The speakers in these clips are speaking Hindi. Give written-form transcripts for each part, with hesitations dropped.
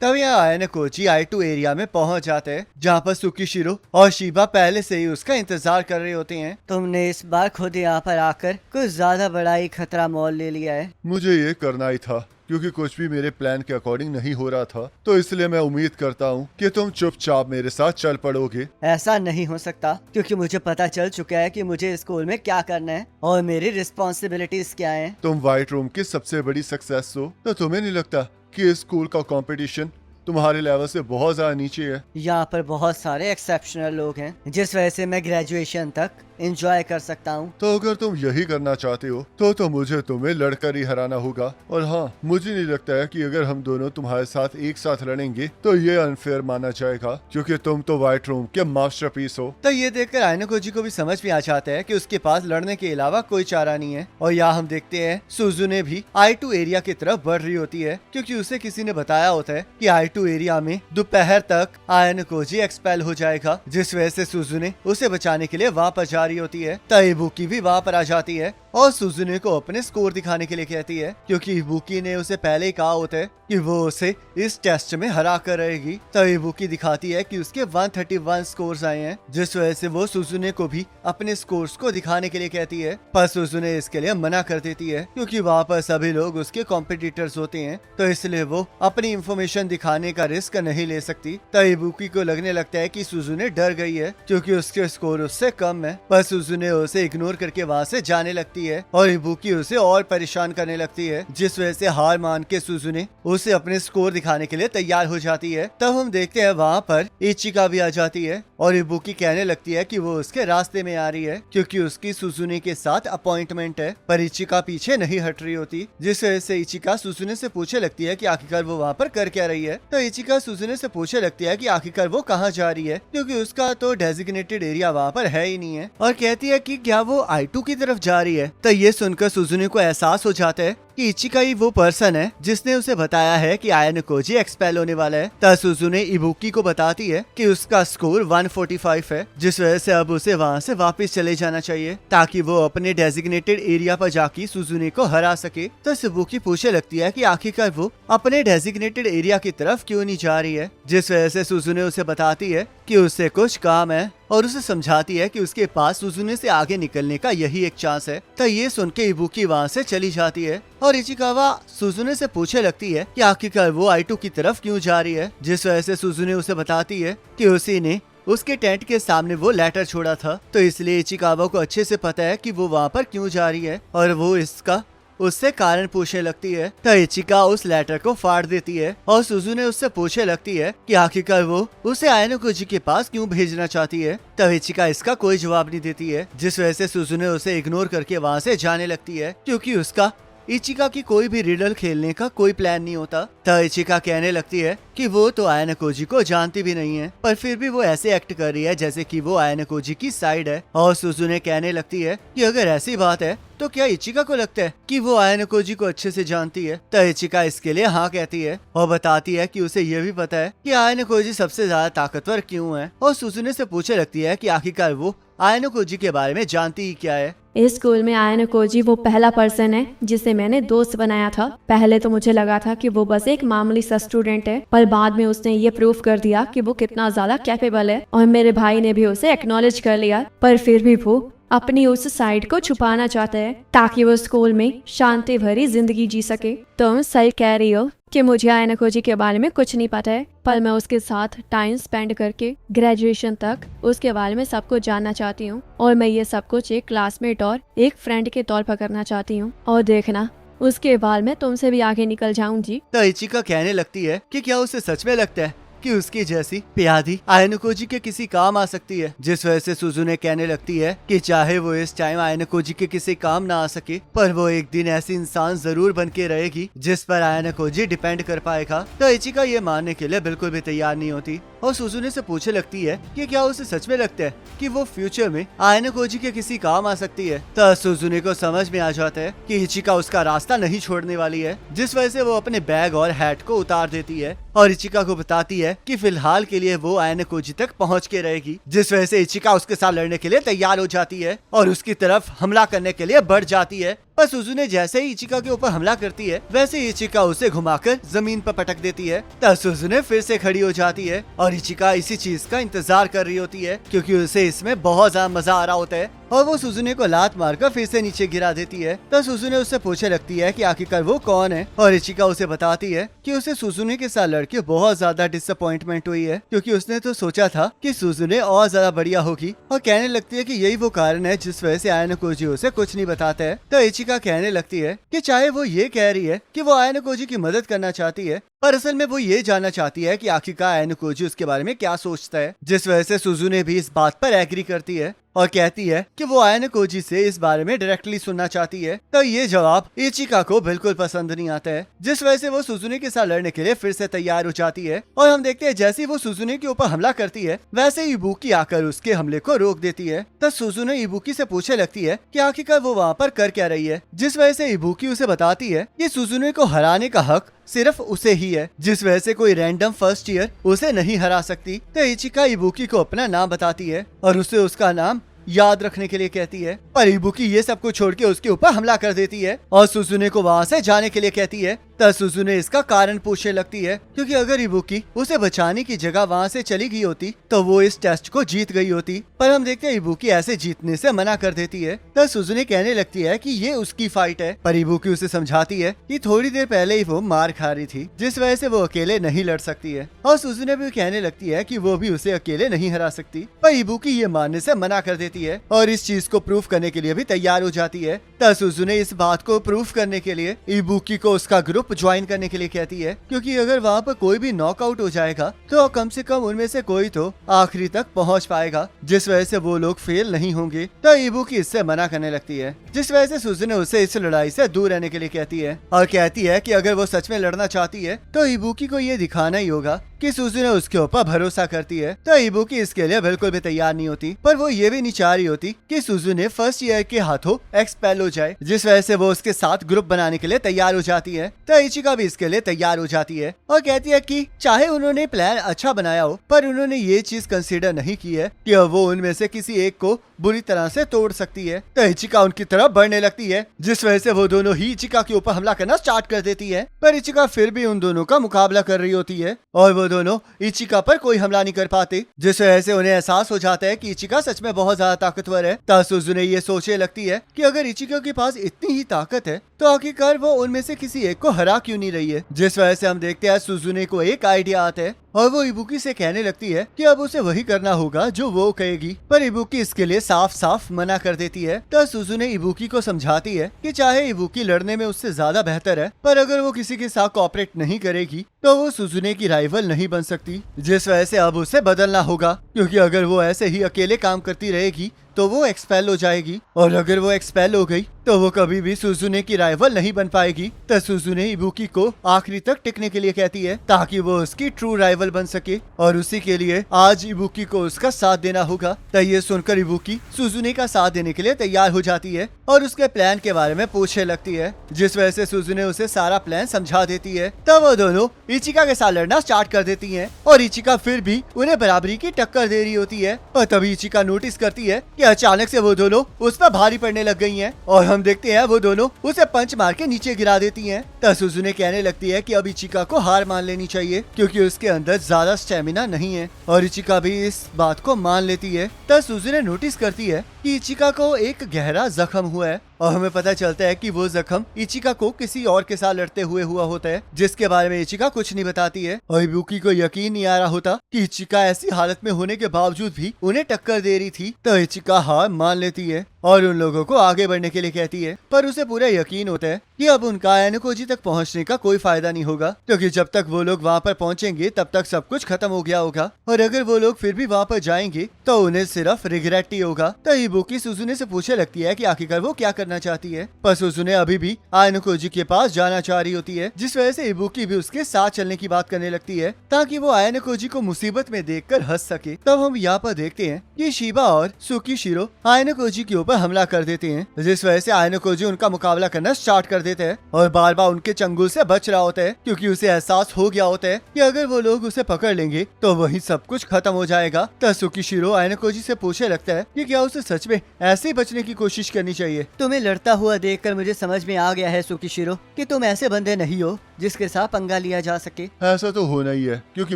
तभी आयन कोची I2 एरिया में पहुंच जाते हैं, जहाँ पर सुकीशिरो और शिबा पहले से ही उसका इंतजार कर रहे होते हैं। तुमने इस बार खुद यहाँ पर आकर कुछ ज्यादा बड़ा ही खतरा मोल ले लिया है। मुझे ये करना ही था, क्योंकि कुछ भी मेरे प्लान के अकॉर्डिंग नहीं हो रहा था, तो इसलिए मैं उम्मीद करता हूँ कि तुम चुपचाप मेरे साथ चल पड़ोगे। ऐसा नहीं हो सकता, क्योंकि मुझे पता चल चुका है कि मुझे स्कूल में क्या करना है और मेरी रिस्पॉन्सिबिलिटीज क्या है। तुम व्हाइट रूम की सबसे बड़ी सक्सेस हो, तो तुम्हें नहीं लगता कि इस स्कूल का कंपटीशन तुम्हारे लेवल से बहुत ज्यादा नीचे है? यहाँ पर बहुत सारे एक्सेप्शनल लोग हैं, जिस वजह से मैं ग्रेजुएशन तक एंजॉय कर सकता हूँ। तो अगर तुम यही करना चाहते हो तो मुझे तुम्हें लड़कर ही हराना होगा। और हाँ, मुझे नहीं लगता है कि अगर हम दोनों तुम्हारे साथ एक साथ लड़ेंगे तो ये अनफेयर माना जाएगा, क्योंकि तुम तो व्हाइट रूम के मास्टरपीस हो। तो ये देखकर आयन कोजी को भी समझ में आ जाता है कि उसके पास लड़ने के अलावा कोई चारा नहीं है। और यहाँ हम देखते हैं सुजुने भी I2 एरिया की तरफ बढ़ रही होती है, क्योंकि उसे किसी ने बताया होता है कि I2 एरिया में दोपहर तक आयन कोजी एक्सपेल हो जाएगा, जिस वजह से सुजुने उसे बचाने के लिए वापस जा रही होती है। तो इबुकी भी वहाँ पर आ जाती है और सुजुने को अपने स्कोर दिखाने के लिए कहती है, क्योंकि इबुकी ने उसे पहले ही कहा होता है कि वो उसे इस टेस्ट में हरा कर रहेगी। तो इबुकी दिखाती है कि उसके 131 स्कोर्स आए हैं, जिस वजह से वो सुजुने को भी अपने स्कोर्स को दिखाने के लिए कहती है। पर सुजुने इसके लिए मना कर देती है, क्योंकि वहाँ पर सभी लोग उसके कॉम्पिटिटर्स होते हैं, तो इसलिए वो अपनी इंफॉर्मेशन दिखाने का रिस्क नहीं ले सकती। तो इबुकी को लगने लगता है कि सुजुने डर गई है, क्योंकि उसके स्कोर उससे कम है। पर सुजुने उसे इग्नोर करके वहाँ से जाने लगती है और इबुकी उसे और परेशान करने लगती है, जिस वजह से हार मान के सुजुने उसे अपने स्कोर दिखाने के लिए तैयार हो जाती है। तब हम देखते हैं वहाँ पर इचिका भी आ जाती है और इबुकी कहने लगती है कि वो उसके रास्ते में आ रही है, क्योंकि उसकी सुजुने के साथ अपॉइंटमेंट है। पर इचिका पीछे नहीं हट रही होती, जिस वजह से इचिका सुजुने से पूछने लगती है कि आखिरकार वो वहाँ पर कर क्या रही है। तो इचिका सुजुने से पूछने लगती है कि आखिरकार वो कहाँ जा रही है, क्योंकि उसका तो डेजिग्नेटेड एरिया वहाँ पर है ही नहीं है, और कहती है कि क्या वो I2 की तरफ जा रही है। तो ये सुनकर सुजुने को एहसास हो जाता है कि इचिका ही वो पर्सन है जिसने उसे बताया है कि आयन कोजी एक्सपेल होने वाला है। तब सुजुने इबुकी को बताती है कि उसका स्कोर 145 है, जिस वजह से अब उसे वहाँ से वापस चले जाना चाहिए, ताकि वो अपने डेजिग्नेटेड एरिया पर जाके सुजुने को हरा सके। तो इबुकी पूछने लगती है कि आखिरकार वो अपने डेजिग्नेटेड एरिया की तरफ क्यों नहीं जा रही है, जिस वजह से सुजुने उसे बताती है कि उससे कुछ काम है और उसे समझाती है कि उसके पास सुजुने से आगे निकलने का यही एक चांस है। तो ये सुन के इबुकी वहाँ से चली जाती है और इचिकावा सुजुने से पूछने लगती है कि आखिरकार वो I2 की तरफ क्यों जा रही है, जिस वजह से सुजुने उसे बताती है कि उसी ने उसके टेंट के सामने वो लेटर छोड़ा था। तो इसलिए इचिकावा को अच्छे से पता है कि वो वहाँ पर क्यों जा रही है और वो इसका उससे कारण पूछने लगती है। तो इचिका उस लेटर को फाड़ देती है और सुजुने उससे पूछने लगती है कि आखिरकार वो उसे आयन कोजी के पास क्यों भेजना चाहती है। तब इचिका इसका कोई जवाब नहीं देती है, जिस वजह से सुजुने उसे इग्नोर करके वहाँ से जाने लगती है, क्योंकि उसका इचिका की कोई भी रिडल खेलने का कोई प्लान नहीं होता। तो इचिका कहने लगती है कि वो तो आयन कोजी को जानती भी नहीं है, पर फिर भी वो ऐसे एक्ट कर रही है जैसे कि वो आयन कोजी की साइड है। और सुजुने कहने लगती है कि अगर ऐसी बात है तो क्या इचिका को लगता है कि वो आयन कोजी को अच्छे से जानती है। तो इचिका इसके लिए हाँ कहती है और बताती है कि उसे ये भी पता है कि आयन कोजी सबसे ज्यादा ताकतवर क्यों है। और सुजुने से पूछने लगती है कि आखिरकार वो आयन कोजी के बारे में जानती ही क्या है। इस स्कूल में आयन कोजी वो पहला पर्सन है जिसे मैंने दोस्त बनाया था। पहले तो मुझे लगा था कि वो बस एक मामूली सा स्टूडेंट है, पर बाद में उसने ये प्रूफ कर दिया कि वो कितना ज्यादा कैपेबल है, और मेरे भाई ने भी उसे एक्नॉलेज कर लिया। पर फिर भी वो अपनी उस साइड को छुपाना चाहता है ताकि वो स्कूल में शांति भरी जिंदगी जी सके। तुम सही कह रही हो कि मुझे आयन कोजी के बारे में कुछ नहीं पता है, पर मैं उसके साथ टाइम स्पेंड करके ग्रेजुएशन तक उसके बारे में सब कुछ जानना चाहती हूँ, और मैं ये सब कुछ एक क्लासमेट और एक फ्रेंड के तौर पर करना चाहती हूँ। और देखना, उसके बाद मैं तुमसे भी आगे निकल जाऊंगी। तो इचिका कहने लगती है कि क्या उसे सच में लगता है कि उसकी जैसी प्यादी आयन कोजी के किसी काम आ सकती है, जिस वजह से सुजुने कहने लगती है कि चाहे वो इस टाइम आयन कोजी के किसी काम ना आ सके, पर वो एक दिन ऐसी इंसान जरूर बन के रहेगी जिस पर आयन कोजी डिपेंड कर पाएगा। तो इचिका ये मानने के लिए बिल्कुल भी तैयार नहीं होती और सुजुने से पूछने लगती है कि क्या उसे सच में लगता है कि वो फ्यूचर में आयन कोजी के किसी काम आ सकती है। तो सुजुने को समझ में आ जाता है कि इचिका उसका रास्ता नहीं छोड़ने वाली है, जिस वजह से वो अपने बैग और हैट को उतार देती है और इचिका को बताती है कि फिलहाल के लिए वो आयन कोजी तक पहुंच के रहेगी, जिस वजह से इचिका उसके साथ लड़ने के लिए तैयार हो जाती है और उसकी तरफ हमला करने के लिए बढ़ जाती है। पर सुजुने जैसे ही इचिका के ऊपर हमला करती है वैसे ही इचिका उसे घुमाकर जमीन पर पटक देती है। तब सुजुने फिर से खड़ी हो जाती है और इचिका इसी चीज का इंतजार कर रही होती है क्योंकि उसे इसमें बहुत ज्यादा मजा आ रहा होता है और वो सुजुने को लात मारकर फिर से नीचे गिरा देती है। तब सुजुने उससे पूछने लगती है कि आखिरकार वो कौन है और इचिका उसे बताती है कि उसे सुजुने के साथ लड़के बहुत ज्यादा डिसअपॉइंटमेंट हुई है क्योंकि उसने तो सोचा था कि सुजुने और ज्यादा बढ़िया होगी और कहने लगती है कि यही वो कारण है जिस वजह से आयानो कोजी उसे कुछ नहीं बताता है। तो इचिका कहने लगती है कि चाहे वो ये कह रही है कि वो आयानो कोजी की मदद करना चाहती है पर असल में वो ये जानना चाहती है कि आखिरकार आयानो कोजी उसके बारे में क्या सोचता है, जिस वजह से सुजुने भी इस बात पर एग्री करती है और कहती है कि वो आयानो कोजी से इस बारे में डायरेक्टली सुनना चाहती है। तो ये जवाब इचिका को बिल्कुल पसंद नहीं आता है, जिस वजह से वो सुजुने के साथ लड़ने के लिए फिर से तैयार हो जाती है और हम देखते हैं जैसे ही वो सुजुने के ऊपर हमला करती है वैसे ही इबुकी आकर उसके हमले को रोक देती है। तब सुजुने इबुकी से पूछने लगती है कि आखिरकार वो वहाँ पर कर क्या रही है, जिस वजह से इबुकी उसे बताती है कि सुजुने को हराने का हक सिर्फ उसे ही है, जिस वजह से कोई रैंडम फर्स्ट ईयर उसे नहीं हरा सकती। तो इचिका इबुकी को अपना नाम बताती है और उसे उसका नाम याद रखने के लिए कहती है, पर इबुकी ये सब कुछ छोड़ के उसके ऊपर हमला कर देती है और सुजुने को वहाँ से जाने के लिए कहती है। तब सुजुने इसका कारण पूछने लगती है क्योंकि अगर इबुकी उसे बचाने की जगह वहाँ से चली गई होती तो वो इस टेस्ट को जीत गई होती, पर हम देखते हैं इबुकी ऐसे जीतने से मना कर देती है। तब सुजुने कहने लगती है कि ये उसकी फाइट है, पर इबुकी उसे समझाती है कि थोड़ी देर पहले ही वो मार खा रही थी जिस वजह से वो अकेले नहीं लड़ सकती है और सुजुने भी कहने लगती है कि वो भी उसे अकेले नहीं हरा सकती, पर इबुकी ये मानने से मना कर देती है और इस चीज को प्रूफ करने के लिए भी तैयार हो जाती है। तब सुजुने इस बात को प्रूफ करने के लिए इबुकी को उसका ग्रुप ज्वाइन करने के लिए कहती है क्योंकि अगर वहाँ पर कोई भी नॉकआउट हो जाएगा तो कम से कम उनमें से कोई तो आखिरी तक पहुँच पाएगा, जिस वजह से वो लोग फेल नहीं होंगे। तो इबुकी इससे मना करने लगती है, जिस वजह से सुजुने उसे इस लड़ाई से दूर रहने के लिए कहती है और कहती है कि अगर वो सच में लड़ना चाहती है तो इबुकी को ये दिखाना ही होगा कि सुजुने उसके ऊपर भरोसा करती है। तो इबुकी इसके लिए बिल्कुल भी तैयार नहीं होती, पर वो ये भी नहीं चाह रही होती कि सुजुने फर्स्ट ईयर के हाथों एक्सपेल हो जाए, जिस वजह से वो उसके साथ ग्रुप बनाने के लिए तैयार हो जाती है। तो इचिका भी इसके लिए तैयार हो जाती है और कहती है कि चाहे उन्होंने प्लान अच्छा बनाया हो पर उन्होंने ये चीज कंसीडर नहीं की है कि वो उनमें से किसी एक को बुरी तरह से तोड़ सकती है। तो इचिका उनकी तरफ बढ़ने लगती है, जिस वजह से वो दोनों ही इचिका के ऊपर हमला करना स्टार्ट कर देती है, पर इचिका फिर भी उन दोनों का मुकाबला कर रही होती है और वो दोनों इचिका पर कोई हमला नहीं कर पाते, जिस वजह से उन्हें एहसास हो जाता है कि इचिका सच में बहुत ज्यादा ताकतवर है। तब सुजुने ये सोचने लगती है कि अगर इचिका के पास इतनी ही ताकत है तो आखिरकार वो उनमें से किसी एक को हरा क्यों नहीं रही है, जिस वजह से हम देखते हैं सुजुने को एक आइडिया आता है और वो इबुकी से कहने लगती है कि अब उसे वही करना होगा जो वो कहेगी, पर इबुकी इसके लिए साफ साफ मना कर देती है। तो सुजुने इबुकी को समझाती है कि चाहे इबुकी लड़ने में उससे ज्यादा बेहतर है पर अगर वो किसी के साथ कोऑपरेट नहीं करेगी तो वो सुजुने की राइवल नहीं बन सकती, जिस वजह से अब उसे बदलना होगा क्योंकि अगर वो ऐसे ही अकेले काम करती रहेगी तो वो एक्सपेल हो जाएगी और अगर वो एक्सपेल हो गई तो वो कभी भी सुजुने की राइवल नहीं बन पाएगी। तो सुजुने इबुकी को आखिरी तक टिकने के लिए कहती है ताकि वो उसकी ट्रू राइवल बन सके और उसी के लिए आज इबुकी को उसका साथ देना होगा। तो ये सुनकर इबुकी सुजुने का साथ देने के लिए तैयार हो जाती है और उसके प्लान के बारे में पूछने लगती है, जिस वजह से सुजुने उसे सारा प्लान समझा देती है। तब वो दोनों इचिका के साथ लड़ना स्टार्ट कर देती है और इचिका फिर भी उन्हें बराबरी की टक्कर दे रही होती है और तभी इचिका नोटिस करती है कि अचानक से वो दोनों उस पर भारी पड़ने लग गई हैं और हम देखते हैं वो दोनों उसे पंच मार के नीचे गिरा देती हैं। तब सुजुने कहने लगती है कि अब इचिका को हार मान लेनी चाहिए क्योंकि उसके अंदर ज्यादा स्टेमिना नहीं है और इचिका भी इस बात को मान लेती है। तब सुजुने नोटिस करती है कि इचिका को एक गहरा जख्म हुआ है और हमें पता चलता है कि वो जख्म इचिका को किसी और के साथ लड़ते हुए हुआ होता है, जिसके बारे में इचिका कुछ नहीं बताती है और इबुकी को यकीन नहीं आ रहा होता कि इचिका ऐसी हालत में होने के बावजूद भी उन्हें टक्कर दे रही थी। तो इचिका हार मान लेती है और उन लोगों को आगे बढ़ने के लिए कहती है, पर उसे पूरा यकीन होता है कि अब उनका आयानो कोजी तक पहुंचने का कोई फायदा नहीं होगा क्योंकि जब तक वो लोग वहाँ पर पहुंचेंगे तब तक सब कुछ खत्म हो गया होगा और अगर वो लोग फिर भी वहाँ पर जाएंगे तो उन्हें सिर्फ रिग्रेट ही होगा। तो इबुकी सुजुने से पूछने लगती है कि आखिरकार वो क्या करना चाहती है, पर सुजुने अभी भी आयानो कोजी के पास जाना चाह रही होती है, जिस वजह से इबुकी भी उसके साथ चलने की बात करने लगती है ताकि वो आयानो कोजी को मुसीबत में देखकर हंस सके। तब हम यहाँ पर देखते हैं कि शिबा और सुकीशिरो आयानो कोजी के ऊपर ऊपर हमला कर देती हैं, जिस वजह से आयनोकोजी उनका मुकाबला करना स्टार्ट कर देते हैं और बार बार उनके चंगुल से बच रहा होता है, क्योंकि उसे एहसास हो गया होता है कि अगर वो लोग उसे पकड़ लेंगे तो वही सब कुछ खत्म हो जाएगा। तब सुकीशिरो आयनोकोजी से पूछने लगता है कि क्या उसे सच में ऐसे ही बचने की कोशिश करनी चाहिए। तुम्हें लड़ता हुआ देखकर मुझे समझ में आ गया है सुकीशिरो कि तुम ऐसे बंदे नहीं हो जिसके साथ पंगा लिया जा सके। ऐसा तो होना ही है, क्योंकि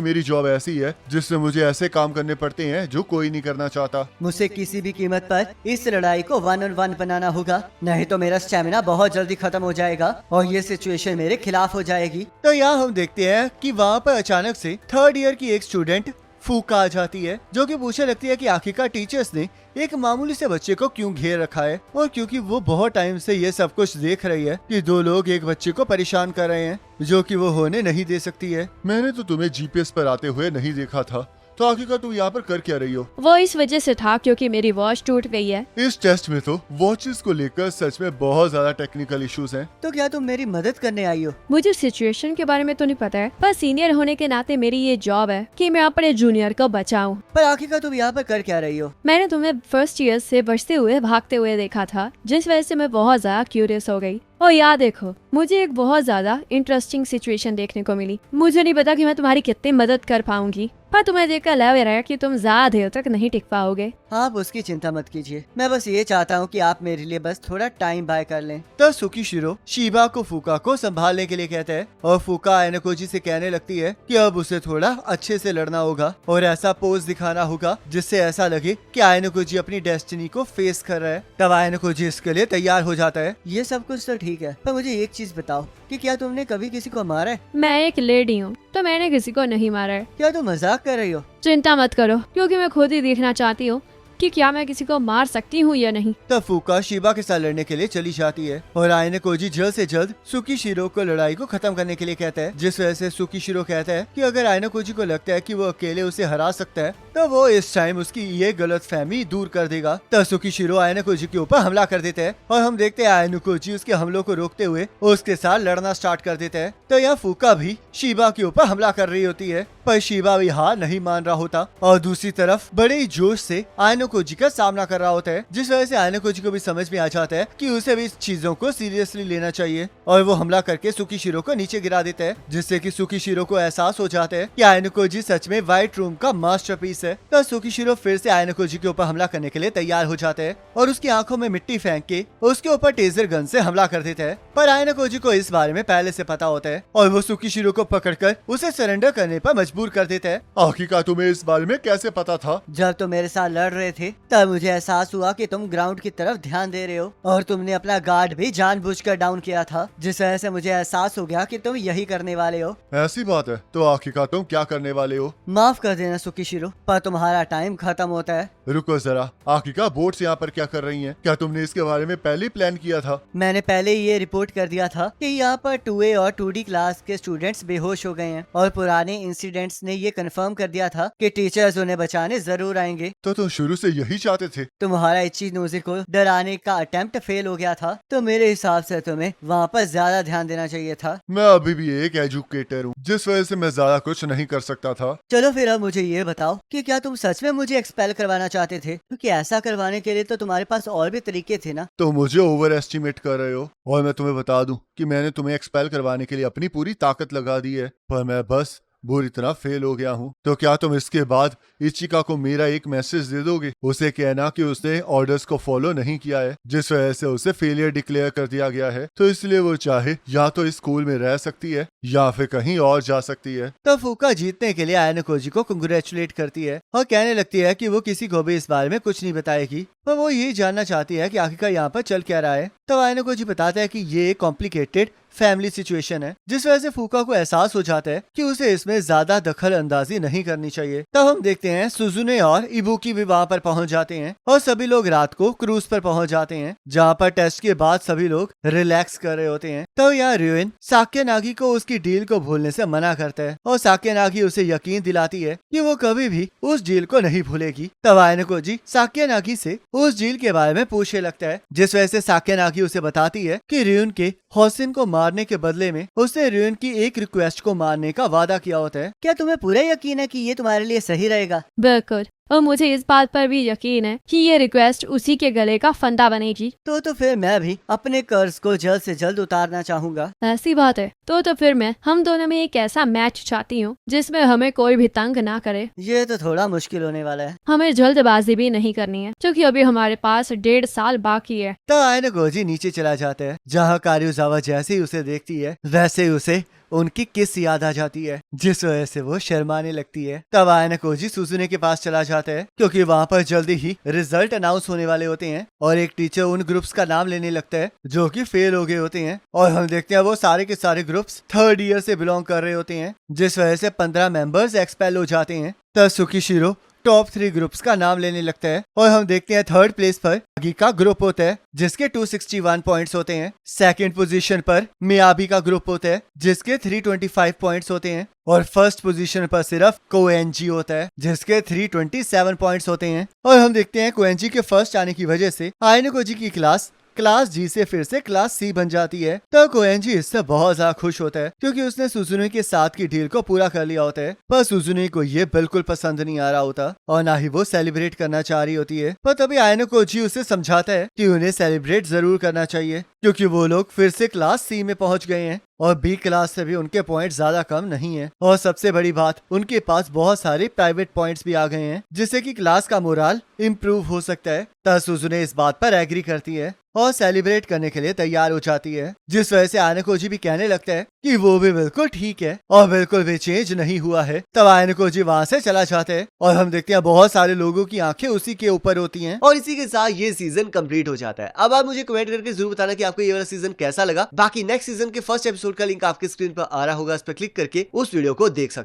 मेरी जॉब ऐसी है जिससे मुझे ऐसे काम करने पड़ते हैं जो कोई नहीं करना चाहता। मुझे किसी भी कीमत पर इस लड़ाई को 1-on-1 बनाना होगा, नहीं तो मेरा स्टेमिना बहुत जल्दी खत्म हो जाएगा और ये सिचुएशन मेरे खिलाफ हो जाएगी। तो यहाँ हम देखते हैं कि वहाँ पर अचानक से 3rd ईयर की एक स्टूडेंट फूका आ जाती है, जो कि पूछने लगती है कि आखिरकार टीचर्स ने एक मामूली से बच्चे को क्यों घेर रखा है, और क्योंकि वो बहुत टाइम से ये सब कुछ देख रही है कि 2 लोग एक बच्चे को परेशान कर रहे हैं जो कि वो होने नहीं दे सकती है। मैंने तो तुम्हें जीपीएस पर आते हुए नहीं देखा था, तो आखिरकार तुम यहाँ पर कर क्या रही हो? वो इस वजह से था क्योंकि मेरी वॉच टूट गई है। इस टेस्ट में तो वॉचेस को लेकर सच में बहुत ज्यादा टेक्निकल इश्यूज हैं। तो क्या तुम मेरी मदद करने आई हो? मुझे सिचुएशन के बारे में तो नहीं पता है, पर सीनियर होने के नाते मेरी ये जॉब है कि मैं अपने जूनियर को बचाऊं। पर आखिरकार तुम यहाँ पर कर क्या रही हो? मैंने तुम्हें 1st ईयर से बचते हुए भागते हुए देखा था, जिस वजह से मैं बहुत ज्यादा क्यूरियस हो गई। और याद देखो, मुझे एक बहुत ज्यादा इंटरेस्टिंग सिचुएशन देखने को मिली। मुझे नहीं पता कि मैं तुम्हारी कितनी मदद कर पाऊंगी, पर तुम्हें देखकर लग रहा है कि तुम ज्यादा देर तक नहीं टिक पाओगे। आप उसकी चिंता मत कीजिए, मैं बस ये चाहता हूँ कि आप मेरे लिए बस थोड़ा टाइम बाय कर लें। तब सुकीशिरो शीबा को फूका को संभालने के लिए कहता है और फूका आयनोकोजी से कहने लगती है कि अब उसे थोड़ा अच्छे से लड़ना होगा और ऐसा पोज दिखाना होगा जिससे ऐसा लगे कि आयनोकोजी अपनी डेस्टिनी को फेस कर रहा है। तब आयनोकोजी इसके लिए तैयार हो जाता है। ये सब कुछ तो ठीक है, पर मुझे एक चीज बताओ कि क्या तुमने कभी किसी को मारा है? मैं एक लेडी हूँ, तो मैंने किसी को नहीं मारा है। क्या तुम मजाक कर रही हो? चिंता मत करो, क्योंकि मैं खुद ही देखना चाहती हूँ कि क्या मैं किसी को मार सकती हूँ या नहीं। तब फूका शीबा के साथ लड़ने के लिए चली जाती है और आयनोकोजी जल्द से जल्द सुकीशिरो को लड़ाई को खत्म करने के लिए कहता है, जिस वजह से सुकीशिरो कहता है कि अगर आयनोकोजी को लगता है कि वो अकेले उसे हरा सकता है तो वो इस टाइम उसकी ये गलतफहमी दूर कर देगा। तब सुकीशिरो आयनोकोजी के ऊपर हमला कर देता है और हम देखते हैं आयनोकोजी उसके हमलों को रोकते हुए उसके साथ लड़ना स्टार्ट कर देता है। तो यहाँ फूका भी शीबा के ऊपर हमला कर रही होती है, पर शीबा भी हार नहीं मान रहा होता और दूसरी तरफ बड़े ही जोश से आयनोकोजी का सामना कर रहा होता है, जिस वजह से आयनोकोजी को भी समझ में आ जाता है कि उसे भी इस चीजों को सीरियसली लेना चाहिए और वो हमला करके सुकीशिरो को नीचे गिरा देता है, जिससे कि सुकीशिरो को एहसास हो जाता है कि आयनोकोजी सच में व्हाइट रूम का मास्टरपीस है। तो सुकीशिरो फिर से आयनोकोजी के ऊपर हमला करने के लिए तैयार हो जाता है और उसकी आंखों में मिट्टी फेंक के उसके ऊपर टेजर गन से हमला कर देता है। पर आयनोकोजी को इस बारे में पहले से पता होता है और वो सुकीशिरो को पकड़कर उसे सरेंडर करने पर मजबूर कर देता है। आखिरकार तुम्हें इस बारे में कैसे पता था? जब तुम मेरे साथ लड़ रहे थे तब मुझे एहसास हुआ कि तुम ग्राउंड की तरफ ध्यान दे रहे हो और तुमने अपना गार्ड भी जानबूझकर डाउन किया था, जिस वजह से मुझे एहसास हो गया कि तुम यही करने वाले हो। ऐसी बात है, तो आखिरकार तुम क्या करने वाले हो? माफ कर देना सुकीशिरो, पर तुम्हारा टाइम खत्म होता है। रुको जरा, आखिरकार बोट्स यहाँ पर क्या कर रही हैं? क्या तुमने इसके बारे में पहले ही प्लान किया था? मैंने पहले ही ये रिपोर्ट कर दिया था कि यहाँ पर 2A और 2D क्लास के स्टूडेंट्स बेहोश हो गए हैं और पुराने इंसिडेंट्स ने ये कंफर्म कर दिया था कि टीचर्स उन्हें बचाने जरूर आएंगे। तो तुम शुरू से यही चाहते थे? तुम्हारा इच्छी नोजी को डराने का अटेम्प्ट फेल हो गया था, तो मेरे हिसाब से तुम्हें वहाँ पर ज्यादा ध्यान देना चाहिए था। मैं अभी भी एक एजुकेटर हूँ, जिस वजह से मैं ज्यादा कुछ नहीं कर सकता था। चलो फिर अब मुझे ये बताओ कि क्या तुम सच में मुझे एक्सपेल करवाना चाहते थे? क्योंकि ऐसा करवाने के लिए तो तुम्हारे पास और भी तरीके थे ना। तो मुझे ओवर एस्टिमेट कर रहे हो, और मैं तुम्हें बता दूं कि मैंने तुम्हें एक्सपेल करवाने के लिए अपनी पूरी ताकत लगा दी है, पर मैं बस बुरी तरह फेल हो गया हूँ। तो क्या तुम इसके बाद इचिका को मेरा एक मैसेज दे दोगे, उसे कहना कि उसने ऑर्डर्स को फॉलो नहीं किया है, जिस वजह से उसे फेलियर डिक्लेयर कर दिया गया है, तो इसलिए वो चाहे या तो इस स्कूल में रह सकती है या फिर कहीं और जा सकती है। तो फूका जीतने के लिए आयनोकोजी को कंग्रेचुलेट करती है और कहने लगती है कि वो किसी को भी इस बारे में कुछ नहीं बताएगी, पर वो ये जानना चाहती है कि आखिरकार यहाँ पर चल क्या रहा है। तब आयनोकोजी बताता है कि ये एक कॉम्प्लिकेटेड फैमिली सिचुएशन है, जिस वजह से फूका को एहसास हो जाता है कि उसे इसमें ज्यादा दखल अंदाजी नहीं करनी चाहिए। तब हम देखते हैं सुजुने और इबुकी भी वहाँ पर पहुँच जाते हैं और सभी लोग रात को क्रूज पर पहुँच जाते हैं, जहाँ पर टेस्ट के बाद सभी लोग रिलैक्स कर रहे होते हैं। तब यहाँ रियोइन साक्यानागी को उसकी डील को भूलने से मना करता है और साक्यानागी उसे यकीन दिलाती है कि वो कभी भी उस डील को नहीं भूलेगी। तब आयनोकोजी साक्यानागी से उस डील के बारे में पूछने लगता है, जिस वजह से साक्यानागी उसे बताती है कि रियोन के होसिन को मारने के बदले में उसने रियोन की एक रिक्वेस्ट को मानने का वादा किया होता है। क्या तुम्हें पूरा यकीन है कि ये तुम्हारे लिए सही रहेगा? बिल्कुल, और मुझे इस बात पर भी यकीन है कि ये रिक्वेस्ट उसी के गले का फंदा बनेगी। तो फिर मैं भी अपने कर्ज को जल्द से जल्द उतारना चाहूंगा। ऐसी बात है तो फिर मैं हम दोनों में एक ऐसा मैच चाहती हूँ जिसमें हमें कोई भी तंग ना करे। ये तो थोड़ा मुश्किल होने वाला है। हमें जल्दबाजी भी नहीं करनी है क्योंकि अभी हमारे पास 1.5 साल बाकी है। तो आयनो गोजी नीचे चला जाता है, जहाँ कारुजावा जैसे ही उसे देखती है वैसे ही उसे उनकी किस याद आ जाती है, जिस वजह से वो शर्माने लगती है। तब आयना कोजी सुजुने के पास चला जाता है क्योंकि वहाँ पर जल्दी ही रिजल्ट अनाउंस होने वाले होते हैं और एक टीचर उन ग्रुप्स का नाम लेने लगता है जो कि फेल हो गए होते हैं और हम देखते हैं वो सारे के सारे ग्रुप्स 3rd ईयर से बिलोंग कर रहे होते हैं, जिस वजह से 15 मेंबर्स एक्सपेल हो जाते हैं। तब सुकीशिरो टॉप 3 ग्रुप्स का नाम लेने लगता है और हम देखते हैं 3rd प्लेस पर आगी का ग्रुप होता है जिसके 261 पॉइंट्स होते हैं। 2nd पोजीशन पर मियाबी का ग्रुप होता है जिसके 325 पॉइंट्स होते हैं और 1st पोजीशन पर सिर्फ कोएनजी होता है जिसके 327 पॉइंट्स होते हैं। और हम देखते हैं कोएनजी के फर्स्ट आने की वजह से आयनो कोजी की क्लास जी से फिर से क्लास सी बन जाती है। तो कोएनजी इससे बहुत ज्यादा खुश होता है क्योंकि उसने सुजुने के साथ की डील को पूरा कर लिया होता है। पर सुजुने को ये बिल्कुल पसंद नहीं आ रहा होता और ना ही वो सेलिब्रेट करना चाह रही होती है। पर तभी आयनो कोजी उसे समझाता है कि उन्हें सेलिब्रेट जरूर करना चाहिए क्योंकि वो लोग फिर से क्लास सी में पहुंच गए हैं और बी क्लास से भी उनके पॉइंट ज्यादा कम नहीं है और सबसे बड़ी बात उनके पास बहुत सारे प्राइवेट पॉइंट्स भी आ गए हैं जिससे कि क्लास का मोरल इम्प्रूव हो सकता है। तब सुजुने इस बात पर एग्री करती है और सेलिब्रेट करने के लिए तैयार हो जाती है, जिस वजह से आयनो कोजी भी कहने लगता है कि वो भी बिल्कुल ठीक है और बिल्कुल भी चेंज नहीं हुआ है। तब आयनो कोजी वहाँ से चला जाता है और हम देखते हैं बहुत सारे लोगों की आंखें उसी के ऊपर होती हैं। और इसी के साथ ये सीजन कंप्लीट हो जाता है। अब आप मुझे कमेंट करके जरूर बताना कि आपको ये वाला सीजन कैसा लगा। बाकी नेक्स्ट सीजन के फर्स्ट एपिसोड का लिंक आपके स्क्रीन पर आ रहा होगा, इस पर क्लिक करके उस वीडियो को देख सकते हैं।